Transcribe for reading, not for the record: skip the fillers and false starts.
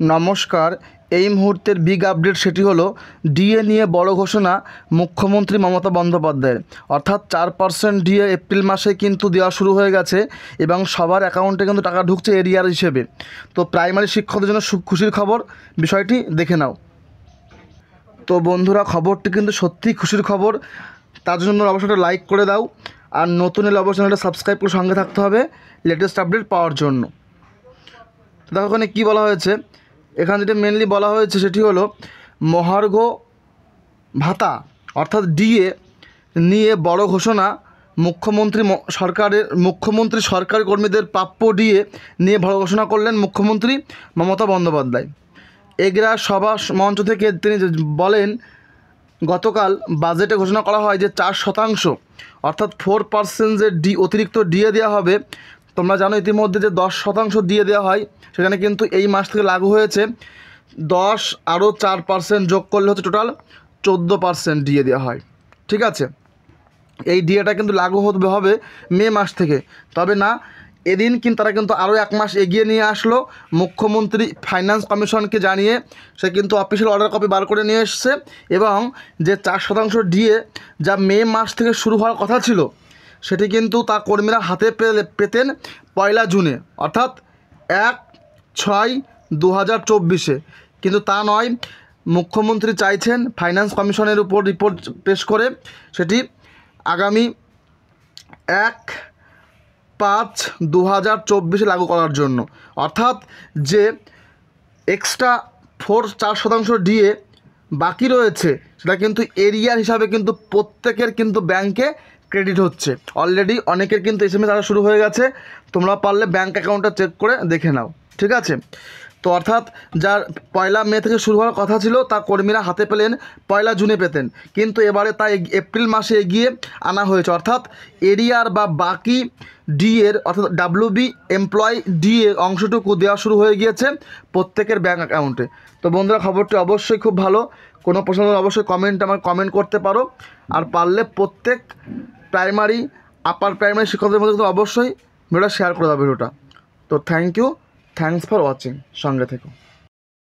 নমস্কার। এই মুহূর্তের বিগ আপডেট সেটি হলো ডিএ নিয়ে বড় ঘোষণা মুখ্যমন্ত্রী মমতা বন্দ্যোপাধ্যায়ের। অর্থাৎ 4% ডিএ এপ্রিল মাসে কিন্তু দেওয়া শুরু হয়ে গেছে এবং সবার অ্যাকাউন্টে কিন্তু টাকা ঢুকছে এরিয়ার হিসেবে। তো প্রাইমারি শিক্ষকদের জন্য খুশির খবর, বিষয়টি দেখে নাও। তো বন্ধুরা, খবরটি কিন্তু সত্যিই খুশির খবর, তার জন্য অবশ্যই একটা লাইক করে দাও, আর নতুন এলে অবশ্যই চ্যানেলটা সাবস্ক্রাইব করে সঙ্গে থাকতে হবে লেটেস্ট আপডেট পাওয়ার জন্য। তো দেখো ওখানে কী বলা হয়েছে, এখানে যেটা মেনলি বলা হয়েছে সেটি হলো মহার্ঘ ভাতা অর্থাৎ ডিএ নিয়ে বড় ঘোষণা মুখ্যমন্ত্রী সরকারি কর্মীদের প্রাপ্য ডিএ নিয়ে বড় ঘোষণা করলেন মুখ্যমন্ত্রী মমতা বন্দ্যোপাধ্যায়। এগরা সভা মঞ্চ থেকে তিনি বলেন, গতকাল বাজেটে ঘোষণা করা হয় যে 4% অর্থাৎ 4% যে অতিরিক্ত ডিএ দেওয়া হবে। তোমরা জানো ইতিমধ্যে যে 10% ডিএ দেওয়া হয়, সেখানে কিন্তু এই মাস থেকে লাগু হয়েছে 10 আরও 4% যোগ করলে হচ্ছে টোটাল 14% ডিএ দেওয়া হয়। ঠিক আছে, এই ডিএটা কিন্তু লাগু হবে মে মাস থেকে। তবে না, এদিন কিন্তু তারা কিন্তু আরও 1 মাস এগিয়ে নিয়ে আসলো। মুখ্যমন্ত্রী ফাইন্যান্স কমিশনকে জানিয়ে সে কিন্তু অফিসিয়াল অর্ডার কপি বার করে নিয়ে এসছে, এবং যে 4% ডিএ যা মে মাস থেকে শুরু হওয়ার কথা ছিল, সেটি কিন্তু তা কর্মীরা হাতে পেতেন 1 জুনে অর্থাৎ 1/6/2024। কিন্তু তা নয়, মুখ্যমন্ত্রী চাইছেন ফাইন্যান্স কমিশনের উপর রিপোর্ট পেশ করে সেটি আগামী 1/5/2024 লাগু করার জন্য। অর্থাৎ যে এক্সট্রা 4% ডিএ বাকি রয়েছে, সেটা কিন্তু এরিয়ার হিসাবে কিন্তু প্রত্যেকের কিন্তু ব্যাংকে ক্রেডিট হচ্ছে। অলরেডি অনেকের কিন্তু SMS আসা শুরু হয়ে গেছে, তোমরা পারলে ব্যাংক অ্যাকাউন্টটা চেক করে দেখে নাও। ঠিক আছে, তো অর্থাৎ যার 1 মে থেকে শুরু হওয়ার কথা ছিল তা কর্মীরা হাতে পেলেন 1 জুনে পেতেন, কিন্তু এবারে তা এপ্রিল মাসে এগিয়ে আনা হয়েছে। অর্থাৎ এরিয়ার বা বাকি ডিএর অর্থাৎ WB এমপ্লয় ডিএ অংশটুকু দেওয়া শুরু হয়ে গিয়েছে প্রত্যেকের ব্যাঙ্ক অ্যাকাউন্টে। তো বন্ধুরা, খবরটি অবশ্যই খুব ভালো। কোনো প্রশ্ন হলে অবশ্যই কমেন্ট করতে পারো, আর পারলে প্রত্যেক প্রাইমারি আপার প্রাইমারি শিক্ষকদের মধ্যে কিন্তু অবশ্যই ভিডিওটা শেয়ার করে দাও ভিডিওটা। তো থ্যাংকস ফর ওয়াচিং, সঙ্গে থেকো।